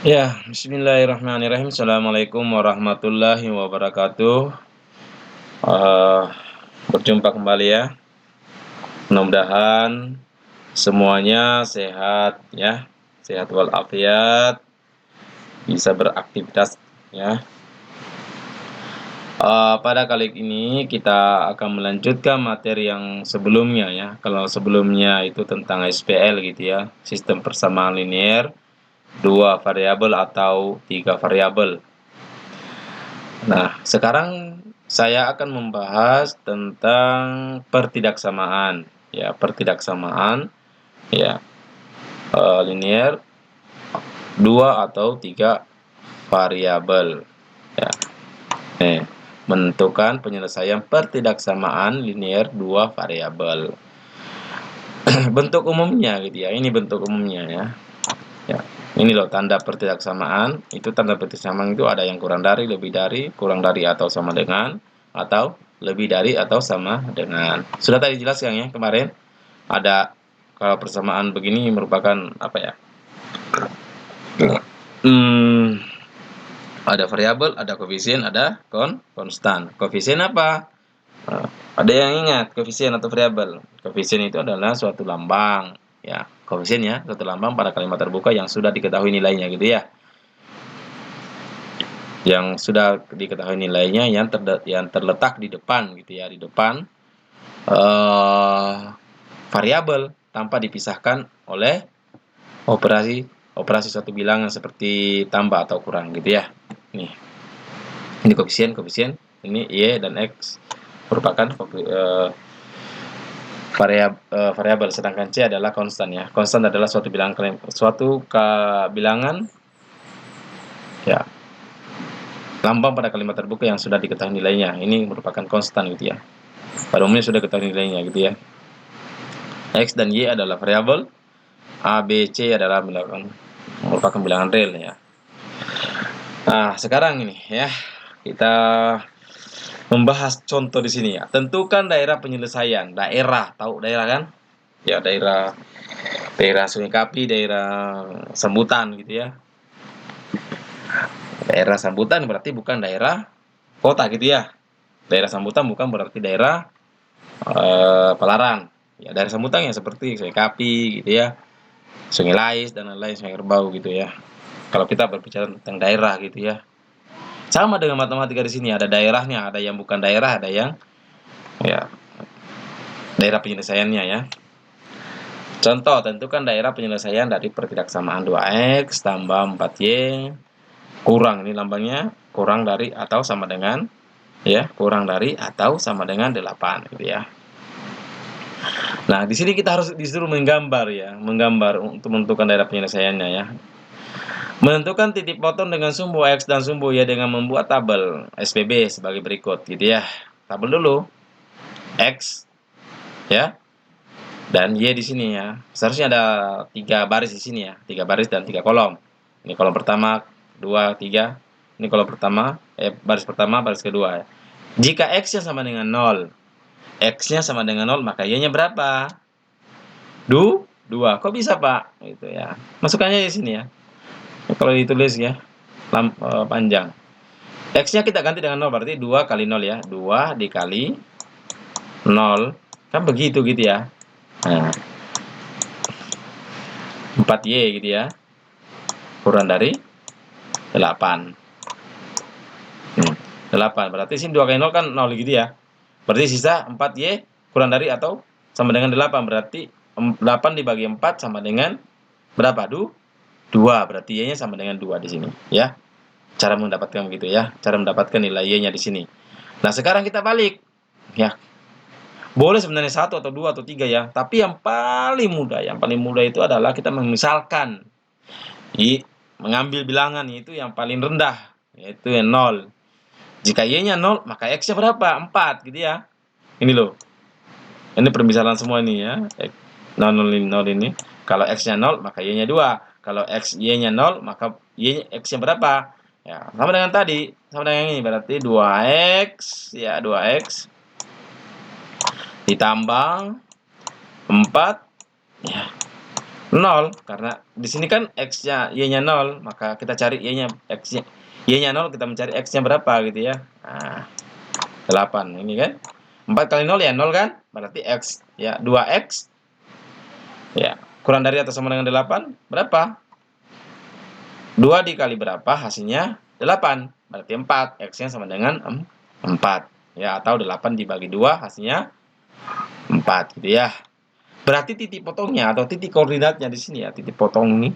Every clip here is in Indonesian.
Ya, bismillahirrahmanirrahim. Assalamualaikum warahmatullahi wabarakatuh. Eh, Berjumpa kembali ya. Mudah-mudahan semuanya sehat ya, sehat walafiat, bisa beraktivitas ya. Pada kali ini kita akan melanjutkan materi yang sebelumnya ya. Kalau sebelumnya itu tentang SPL gitu ya, sistem persamaan linear, dua variabel atau tiga variabel. Nah, sekarang saya akan membahas tentang pertidaksamaan. Ya, pertidaksamaan ya, linear dua atau tiga variabel. Ya, menentukan penyelesaian pertidaksamaan linear dua variabel. Bentuk umumnya gitu ya. Ini bentuk umumnya ya. Ya, ini loh tanda pertidaksamaan. Itu tanda pertidaksamaan itu ada yang kurang dari, lebih dari, kurang dari atau sama dengan, atau lebih dari atau sama dengan. Sudah tadi jelaskan ya kemarin. Ada kalau persamaan begini merupakan apa ya? Hmm, ada variabel, ada koefisien, ada konstan. Koefisien apa? Ada yang ingat koefisien atau variabel? Koefisien itu adalah suatu lambang, ya. Koefisien ya, suatu lambang pada kalimat terbuka yang sudah diketahui nilainya gitu ya. Yang sudah diketahui nilainya yang terletak di depan gitu ya, di depan variabel tanpa dipisahkan oleh operasi suatu bilangan seperti tambah atau kurang gitu ya. Ini koefisien, ini y dan x merupakan variabel, sedangkan c adalah konstan ya. Konstan adalah suatu bilangan ya, lambang pada kalimat terbuka yang sudah diketahui nilainya. Ini merupakan konstan gitu ya. Pada umumnya sudah diketahui nilainya gitu ya. X dan Y adalah variabel, A, B, C adalah merupakan bilangan real ya. Nah, sekarang ini ya, kita membahas contoh di sini ya. Tentukan daerah penyelesaian. Daerah, tahu daerah kan? Ya, daerah Sungai Kapi, daerah Sambutan gitu ya. Daerah Sambutan berarti bukan daerah kota gitu ya. Daerah Sambutan bukan berarti daerah Palaran. Ya, daerah Sambutan yang seperti Sungai Kapi gitu ya. Sungai Lais dan lain-lain, Sungai Kerbau gitu ya. Kalau kita berbicara tentang daerah gitu ya. Sama dengan matematika di sini, ada daerahnya, ada yang bukan daerah, ada yang ya daerah penyelesaiannya ya. Contoh, tentukan daerah penyelesaian dari pertidaksamaan 2x tambah 4y kurang, ini lambangnya kurang dari atau sama dengan ya, kurang dari atau sama dengan 8 gitu ya. Nah, di sini kita harus disuruh menggambar ya, menggambar untuk menentukan daerah penyelesaiannya ya. Menentukan titik potong dengan sumbu X dan sumbu Y dengan membuat tabel SPB sebagai berikut gitu ya. Tabel dulu X ya dan Y di sini ya. Seharusnya ada 3 baris di sini ya, 3 baris dan 3 kolom. Ini kolom pertama, 2, 3. Ini kolom pertama, baris pertama, baris kedua ya. Jika X-nya sama dengan 0, X-nya sama dengan 0, maka Y-nya berapa? 2. Kok bisa, Pak? Gitu ya. Masukkannya di sini ya. Kalau ditulis ya, panjang. X-nya kita ganti dengan 0, berarti 2 kali 0 ya. 2 dikali 0, kan begitu gitu ya. Nah, 4Y gitu ya. Kurang dari 8. 8, berarti sini 2 kali 0 kan 0 gitu ya. Berarti sisa 4Y kurang dari atau sama dengan 8, berarti 8 dibagi 4 sama dengan berapa? 2, berarti Y-nya sama dengan 2 di sini ya. Cara mendapatkan begitu ya, cara mendapatkan nilai Y-nya di sini. Nah, sekarang kita balik ya. Boleh sebenarnya 1 atau 2 atau 3 ya, tapi yang paling mudah itu adalah kita memisalkan. Mengambil bilangan itu yang paling rendah, yaitu yang 0. Jika Y-nya 0, maka X-nya berapa? 4 gitu ya. Ini loh. Ini permisalan semua ini ya. 0 ini. Kalau X-nya 0, maka Y-nya 2. Kalau Y-nya 0, maka X-nya berapa? Ya, sama dengan tadi. Sama dengan ini. Berarti 2X. Ya, 2X. Ditambah 4. Ya. 0 karena di sini kan x-nya y-nya 0, maka kita cari y-nya x-nya y-nya 0, kita mencari x-nya berapa gitu ya. Nah, 8 ini kan. 4 kali 0 ya 0 kan? Berarti x ya 2x ya kurang dari atau sama dengan 8 berapa? 2 dikali berapa hasilnya? 8. Berarti 4. X-nya sama dengan 4. Ya, atau 8 dibagi 2 hasilnya 4 gitu ya. Berarti titik potongnya atau titik koordinatnya di sini ya, titik potong ini.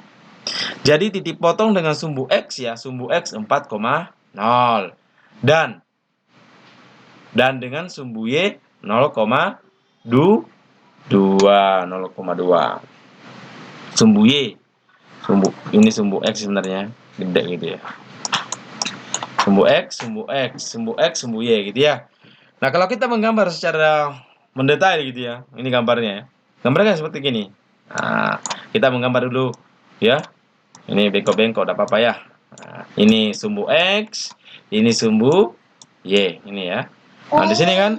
Jadi titik potong dengan sumbu X ya, sumbu X 4,0. Dan dengan sumbu Y 0,2. Sumbu Y. Ini sumbu X sebenarnya, gede gitu ya. Sumbu X, sumbu X, sumbu X, sumbu Y gitu ya. Nah, kalau kita menggambar secara mendetail gitu ya, ini gambarnya ya. Gambarnya seperti gini. Nah, kita menggambar dulu ya. Ini bengkok-bengkok, tidak apa-apa ya. Nah, ini sumbu X, ini sumbu Y, ini ya. Nah, di sini kan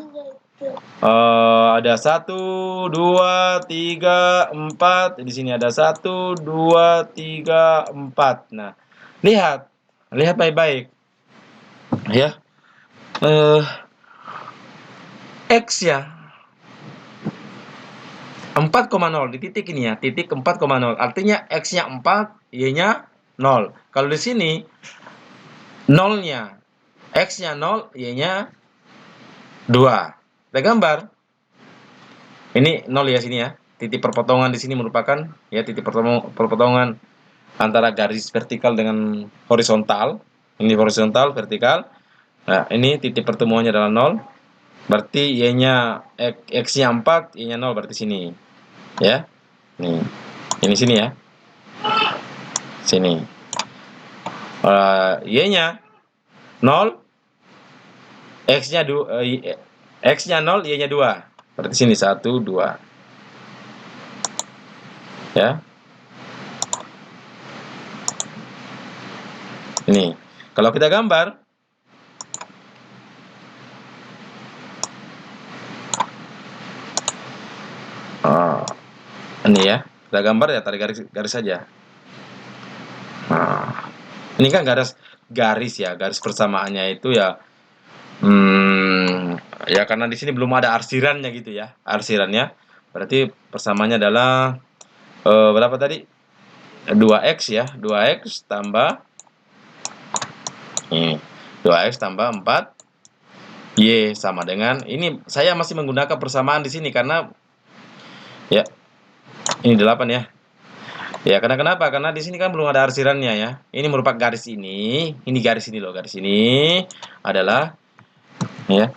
ada 1, 2, 3, 4. Di sini ada 1, 2, 3, 4. Nah, lihat baik-baik ya. X ya 4,0 di titik ini ya, titik 4,0. Artinya X-nya 4, Y-nya 0. Kalau di sini 0-nya, X-nya 0, Y-nya 2. Kita gambar. Ini 0 ya sini ya. Titik perpotongan di sini merupakan ya titik perpotongan antara garis vertikal dengan horizontal. Ini horizontal, vertikal. Nah, ini titik pertemuannya adalah 0. Berarti Y-nya X-nya 4, Y-nya 0 berarti sini. Ya. Nih. Ini sini ya. Sini. Y-nya 0, X-nya 0, Y-nya 2. Berarti sini 1, 2. Ya. Ini. Kalau kita gambar ini ya. Kita gambar ya, tarik garis saja. Nah, ini kan garis ya, garis persamaannya itu ya ya karena di sini belum ada arsirannya gitu ya. Arsirannya berarti persamaannya adalah berapa tadi? 2x ya, 2x tambah ini 2x tambah 4 Y sama dengan ini. Saya masih menggunakan persamaan di sini karena ya ini 8 ya. Ya, karena kenapa? Karena di sini kan belum ada arsirannya ya. Ini merupakan garis ini garis ini loh, garis ini adalah ya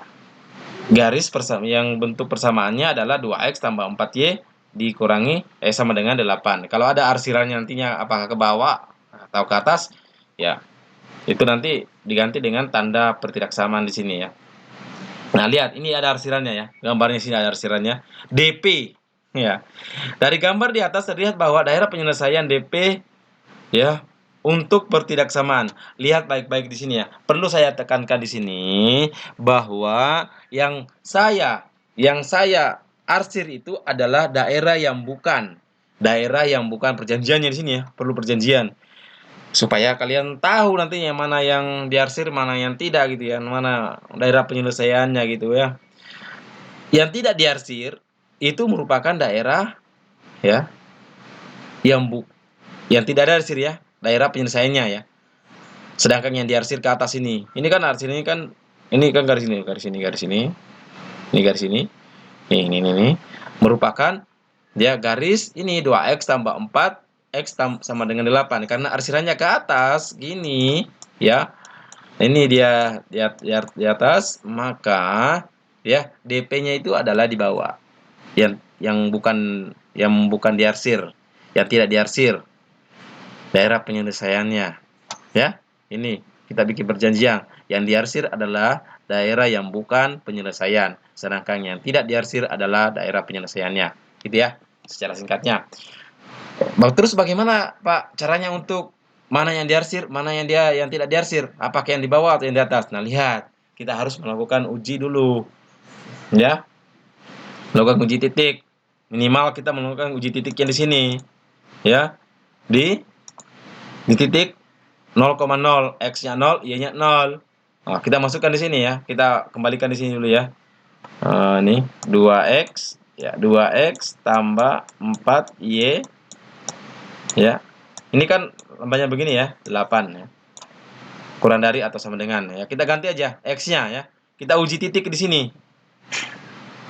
garis yang bentuk persamaannya adalah 2x tambah 4y dikurangi sama dengan 8. Kalau ada arsirannya nantinya apakah ke bawah atau ke atas ya itu nanti diganti dengan tanda pertidaksamaan di sini ya. Nah, lihat ini ada arsirannya ya. Gambarnya sini ada arsirannya. DP ya. Dari gambar di atas terlihat bahwa daerah penyelesaian DP ya untuk pertidaksamaan. Lihat baik-baik di sini ya. Perlu saya tekankan di sini bahwa yang saya arsir itu adalah daerah yang bukan perjanjiannya di sini ya. Perlu perjanjian supaya kalian tahu nantinya mana yang diarsir, mana yang tidak gitu ya, mana daerah penyelesaiannya gitu ya. Yang tidak diarsir itu merupakan daerah ya yang tidak ada arsir ya, daerah penyelesaiannya ya. Sedangkan yang diarsir ke atas ini kan arsir ini kan garis ini, ini garis ini. Ini merupakan dia garis ini 2x tambah 4 X sama dengan 8 karena arsirannya ke atas gini ya. Ini dia di atas, maka ya DP-nya itu adalah di bawah. Yang bukan diarsir, yang tidak diarsir. Daerah penyelesaiannya. Ya. Ini kita bikin perjanjian. Yang diarsir adalah daerah yang bukan penyelesaian, sedangkan yang tidak diarsir adalah daerah penyelesaiannya. Gitu ya, secara singkatnya. Terus bagaimana Pak caranya untuk mana yang diarsir, mana yang tidak diarsir? Apakah yang di bawah atau yang di atas? Nah, lihat, kita harus melakukan uji dulu. Ya. Melakukan uji titik. Minimal kita melakukan uji titik yang di sini. ya, di titik 0,0, X-nya 0, Y-nya 0. Nah, kita masukkan di sini ya. Kita kembalikan di sini dulu ya. Nih 2X ya, 2X tambah 4Y ya. Ini kan lambangnya begini ya, 8 ya. Kurang dari atau sama dengan ya. Kita ganti aja X-nya ya. Kita uji titik di sini.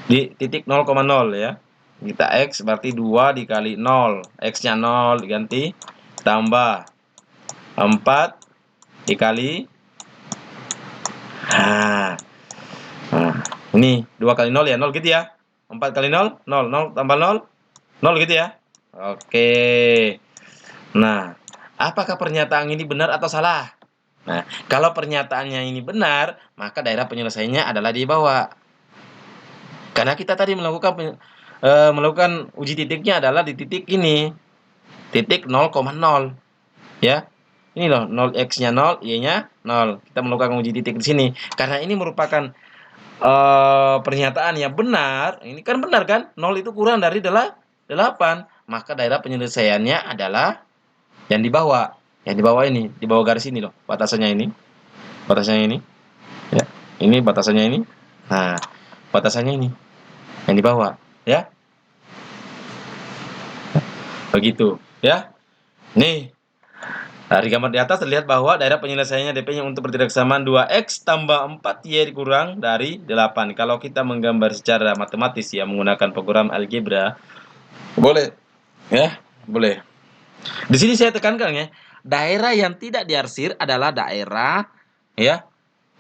Di titik 0,0 ya. Kita X berarti 2 dikali 0. X-nya 0 diganti tambah 4 dikali nah, ini 2 kali 0 ya, 0 gitu ya. 4 kali 0, 0, 0 tambah 0, 0 gitu ya. Oke. Nah, apakah pernyataan ini benar atau salah? Nah, kalau pernyataannya ini benar, maka daerah penyelesaiannya adalah di bawah. Karena kita tadi melakukan uji titiknya adalah di titik ini, titik 0,0 ya. Ini loh, 0 X-nya 0, Y-nya 0. Kita melakukan uji titik di sini. Karena ini merupakan pernyataan yang benar, ini kan benar kan? 0 itu kurang dari 8, maka daerah penyelesaiannya adalah yang di bawah. Yang di bawah ini, di bawah garis ini loh, batasannya ini. Batasannya ini. Ya, ini batasannya ini. Nah, batasannya ini. Yang di bawah, ya. Begitu, ya. Nih, dari gambar di atas terlihat bahwa daerah penyelesaiannya DP-nya untuk pertidaksamaan 2X tambah 4Y kurang dari 8. Kalau kita menggambar secara matematis ya, menggunakan program algebra, boleh, ya, boleh. Di sini saya tekankan ya, daerah yang tidak diarsir adalah daerah ya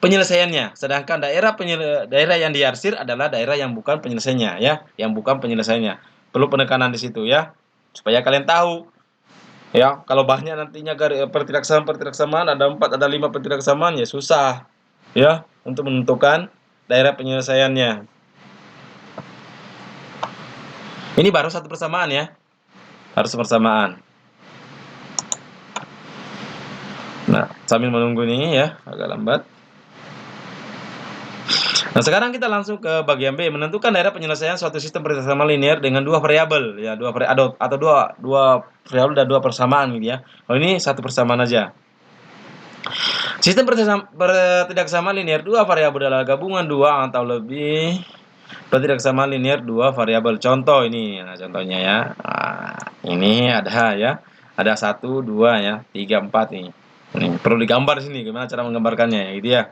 penyelesaiannya, sedangkan daerah yang diarsir adalah daerah yang bukan penyelesaiannya ya, yang bukan penyelesaiannya. Perlu penekanan di situ ya, supaya kalian tahu. Ya, kalau banyak nantinya pertidaksamaan ada 4, ada 5 pertidaksamaan ya susah ya untuk menentukan daerah penyelesaiannya. Ini baru satu persamaan ya. Harus persamaan. Nah, sambil menunggu nih ya, agak lambat. Nah, sekarang kita langsung ke bagian B, menentukan daerah penyelesaian suatu sistem persamaan linear dengan dua variabel ya, atau dua variabel dan dua persamaan gitu ya. Kalau ini satu persamaan aja. Sistem pertidaksamaan linear dua variabel adalah gabungan dua atau lebih pertidaksamaan linear dua variabel. Contoh ini, nah, contohnya ya. Nah, ini ada ya, ada 1, 2 ya, 3, 4 nih. Ini perlu digambar di sini, gimana cara menggambarkannya ya, gitu ya.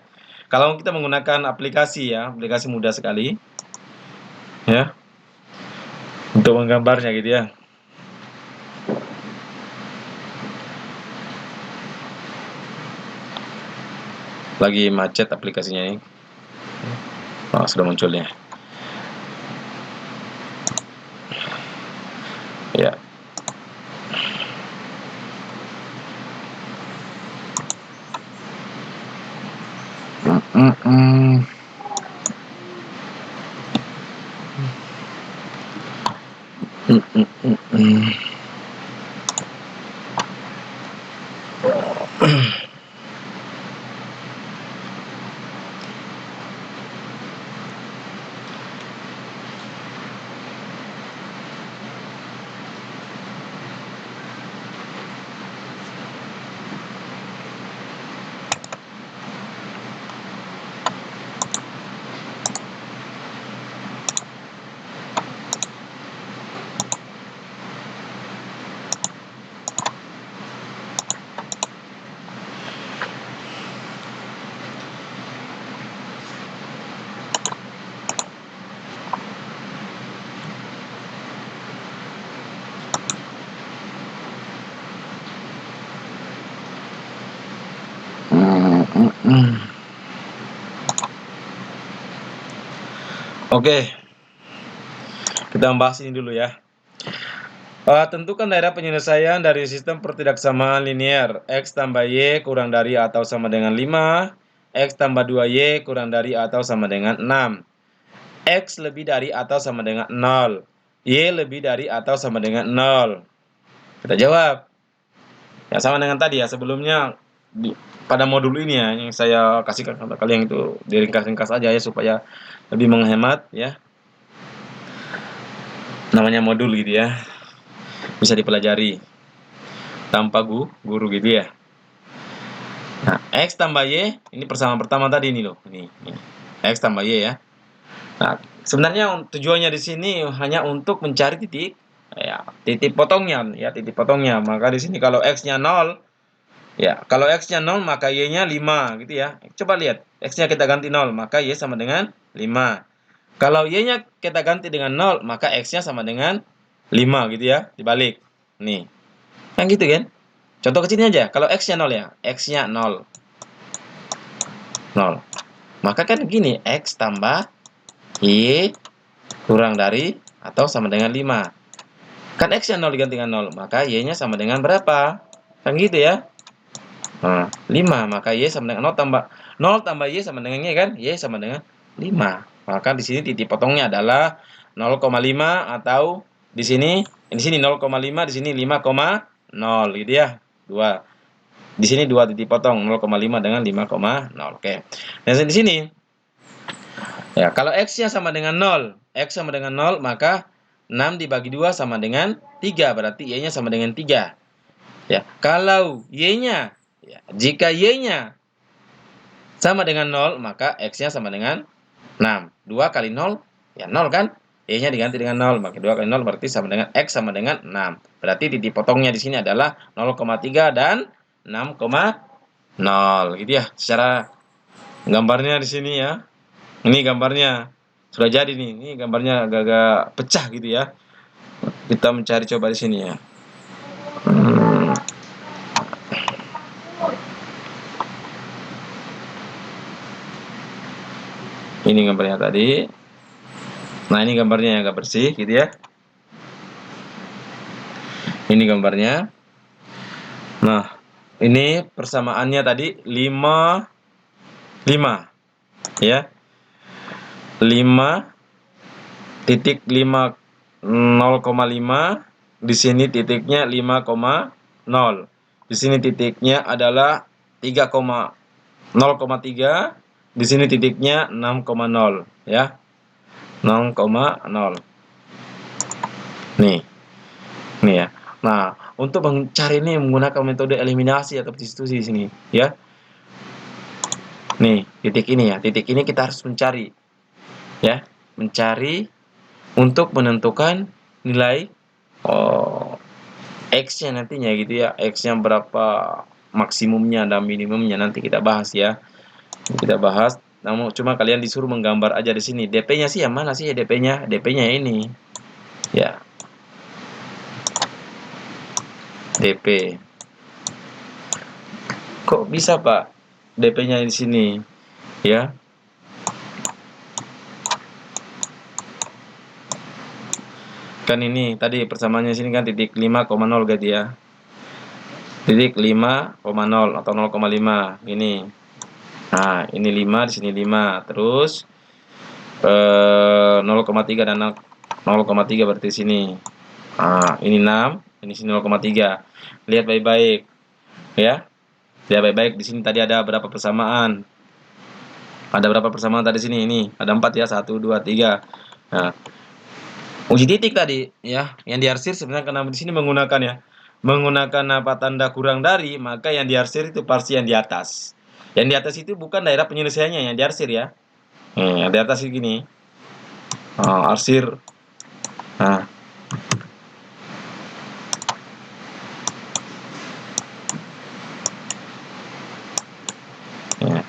Kalau kita menggunakan aplikasi ya, aplikasi mudah sekali ya untuk menggambarnya gitu ya. Lagi macet aplikasinya ini. Oh, sudah muncul ya. Ya. Oke, kita bahas ini dulu ya. Tentukan daerah penyelesaian dari sistem pertidaksamaan linear. X tambah Y kurang dari atau sama dengan 5. X tambah 2Y kurang dari atau sama dengan 6. X lebih dari atau sama dengan 0. Y lebih dari atau sama dengan 0. Kita jawab. Ya, sama dengan tadi ya, sebelumnya pada modul ini ya, yang saya kasihkan kepada kalian itu diringkas-ringkas aja ya, supaya lebih menghemat ya. Namanya modul gitu ya. Bisa dipelajari. tanpa guru gitu ya. Nah, X tambah Y, ini persamaan pertama tadi ini loh. Ini. X tambah Y ya. Nah, sebenarnya tujuannya di sini hanya untuk mencari titik ya, titik potongnya ya, titik potongnya. Maka di sini kalau X-nya 0 ya, kalau X-nya 0 maka Y-nya 5 gitu ya. Coba lihat, X-nya kita ganti 0, maka Y sama dengan 5. Kalau Y-nya kita ganti dengan 0, maka X-nya sama dengan 5 gitu ya, dibalik. Nih. Kan gitu kan? Contoh kecilnya aja, kalau X-nya 0 ya, X-nya 0. 0. Maka kan gini, X tambah Y kurang dari atau sama dengan 5. Kan X-nya 0 diganti dengan 0, maka Y-nya sama dengan berapa? Kan gitu ya. Nah, 5, maka Y sama dengan 0 tambah Y sama dengan Y kan? Y sama dengan 5. Maka di sini titik potongnya adalah 0,5 atau di sini 0,5, di sini 5,0 gitu ya. 2. Di sini 2 titik potong 0,5 dengan 5,0. Oke. Dan di sini ya, kalau X-nya sama dengan 0, X sama dengan 0, maka 6 dibagi 2 sama dengan 3, berarti Y-nya sama dengan 3. Ya, kalau Y-nya, ya, jika Y-nya sama dengan 0, maka X-nya sama dengan 6. 2 kali 0, ya 0 kan? Y-nya diganti dengan 0, maka 2 kali 0 berarti sama dengan X sama dengan 6. Berarti titik potongnya di sini adalah 0,3 dan 6,0 gitu ya. Secara gambarnya di sini ya. Ini gambarnya sudah jadi nih. Ini gambarnya agak-agak pecah gitu ya. Kita mencari coba di sini ya. Ini gambarnya tadi. Nah, ini gambarnya yang agak bersih gitu ya. Ini gambarnya. Nah, ini persamaannya tadi 5 ya. 5 titik 5 0,5, di sini titiknya 5,0. Di sini titiknya adalah 0,3, di sini titiknya 6,0 ya. 0,0. Nih. Nih ya. Nah, untuk mencari ini menggunakan metode eliminasi atau substitusi di sini ya. Nih, titik ini ya. Titik ini kita harus mencari ya. Mencari untuk menentukan nilai X-nya nantinya gitu ya. X-nya berapa maksimumnya dan minimumnya nanti kita bahas ya. Kita bahas. Namun cuma kalian disuruh menggambar aja di sini. DP-nya sih yang mana sih ya DP-nya? DP-nya ini. Ya. DP. Kok bisa, Pak? DP-nya di sini. Ya. Kan ini tadi persamaannya sini kan titik 5,0 gitu ya. Titik 5,0 atau 0,5 ini. Nah, ini 5, di sini 5. Terus 0,3 dan 0,3 berarti sini. Nah, ini 6, ini sini 0,3. Lihat baik-baik. Ya. Lihat baik-baik di sini tadi ada berapa persamaan? Ada berapa persamaan tadi sini? Ini ada 4 ya. 1 2 3. Nah, uji titik tadi ya, yang diarsir sebenarnya karena di sini menggunakan apa tanda kurang dari, maka yang diarsir itu pasti yang di atas. Yang di atas itu bukan daerah penyelesaiannya yang diarsir ya. Yang di atas ini gini. Arsir. Nah, ya.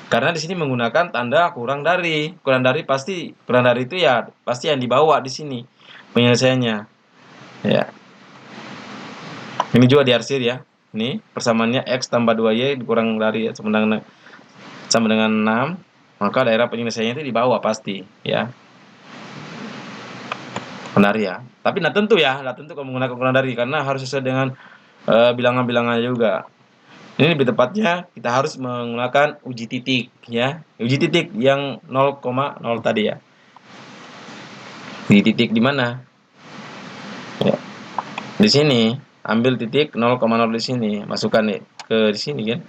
Karena di sini menggunakan tanda kurang dari. Kurang dari itu ya pasti yang dibawa di sini penyelesaiannya. Ya. Ini juga diarsir ya. Ini persamaannya X tambah 2Y dikurang dari ya, sama dengan 6, maka daerah penyelesaiannya itu di bawah pasti ya. Kurang dari ya. Tapi tidak tentu ya, tidak tentu kalau menggunakan kurang dari karena harus sesuai dengan bilangan-bilangannya juga. Ini lebih tepatnya kita harus menggunakan uji titik ya. Uji titik yang 0,0 tadi ya. Uji titik di mana? Ya. Di sini. Ambil titik 0,0 di sini, masukkan ke di sini kan.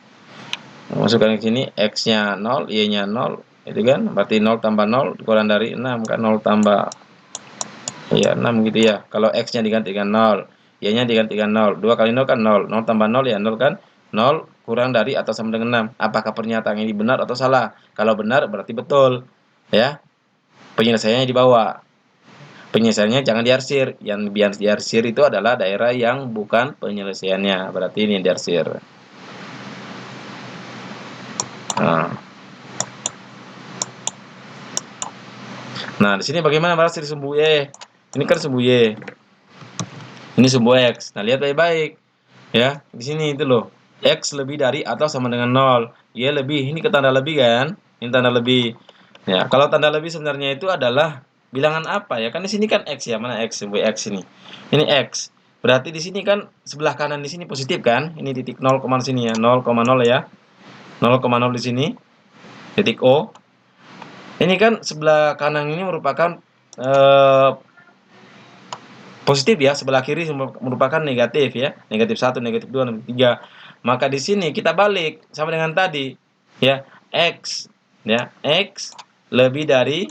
Masukkan ke sini X-nya 0, Y-nya 0, itu kan. Berarti 0 tambah 0 kurang dari 6 kan, 0 tambah ya 6 gitu ya. Kalau X-nya diganti dengan 0, Y-nya digantikan 0. 2 kali 0 kan 0. 0 tambah 0 ya 0 kan. 0 kurang dari atau sama dengan 6. Apakah pernyataan ini benar atau salah? Kalau benar berarti betul. Ya. Penyelesaiannya di bawah. Penyelesaiannya jangan diarsir. Yang diarsir itu adalah daerah yang bukan penyelesaiannya. Berarti ini yang diarsir. Nah, di sini bagaimana berarsir sumbu Y? Ini kan sumbu Y. Ini sumbu X. Nah, lihat baik-baik. Ya, di sini itu loh. X lebih dari atau sama dengan 0. Y lebih. Ini ke tanda lebih kan? Ini tanda lebih. Ya, kalau tanda lebih sebenarnya itu adalah bilangan apa ya? Kan di sini kan X ya. Mana X? Sumbu X ini. Ini X. Berarti di sini kan sebelah kanan di sini positif kan? Ini titik 0, di sini ya. 0,0 ya. 0,0 di sini. Titik O. Ini kan sebelah kanan ini merupakan positif ya, sebelah kiri merupakan negatif ya. Negatif 1, negatif 2, negatif 3. Maka di sini kita balik sama dengan tadi ya. X ya, X lebih dari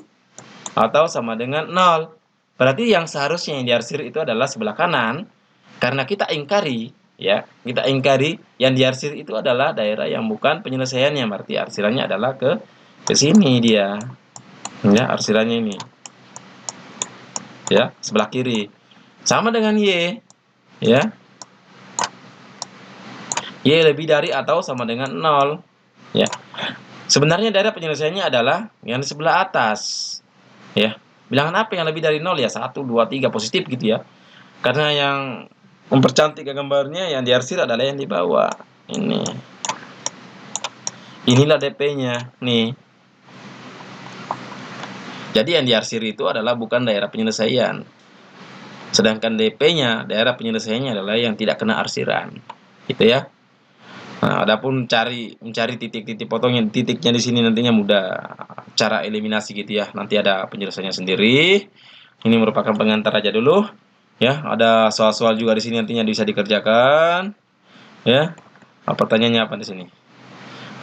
atau sama dengan 0. Berarti yang seharusnya yang diarsir itu adalah sebelah kanan. Karena kita ingkari ya, kita ingkari yang diarsir itu adalah daerah yang bukan penyelesaiannya. Berarti arsirannya adalah ke sini dia. Ya, arsirannya ini. Ya, sebelah kiri. Sama dengan Y, ya. Y lebih dari atau sama dengan 0, ya. Sebenarnya daerah penyelesaiannya adalah yang di sebelah atas, ya. Bilangan apa yang lebih dari 0 ya? 1, 2, 3 positif gitu ya. Karena yang mempercantik gambarnya yang diarsir adalah yang di bawah. Ini. Inilah DP-nya, nih. Jadi yang diarsir itu adalah bukan daerah penyelesaian. Sedangkan DP-nya, daerah penyelesaiannya adalah yang tidak kena arsiran. Gitu ya. Nah, adapun mencari titik-titik potongnya, titiknya di sini nantinya mudah. Cara eliminasi gitu ya. Nanti ada penjelasannya sendiri. Ini merupakan pengantar aja dulu. Ya, ada soal-soal juga di sini nantinya bisa dikerjakan. Ya. Pertanyaannya apa di sini?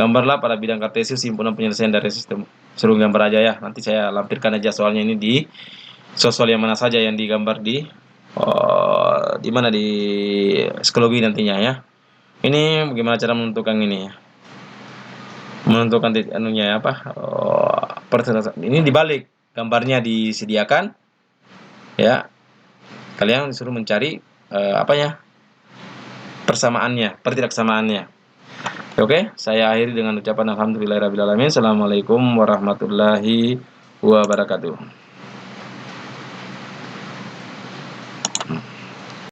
Gambarlah pada bidang kartesius himpunan penyelesaian dari sistem. Suruh gambar aja ya. Nanti saya lampirkan aja soalnya ini di soal yang mana saja yang digambar di mana di psikologi nantinya ya. Ini bagaimana cara menentukan ini ya? Menentukan anunya apa? Ini dibalik, gambarnya disediakan ya. Kalian disuruh mencari apa ya? Persamaannya, pertidaksamaannya. Oke, saya akhiri dengan ucapan alhamdulillahirabbil alamin. Assalamualaikum warahmatullahi wabarakatuh.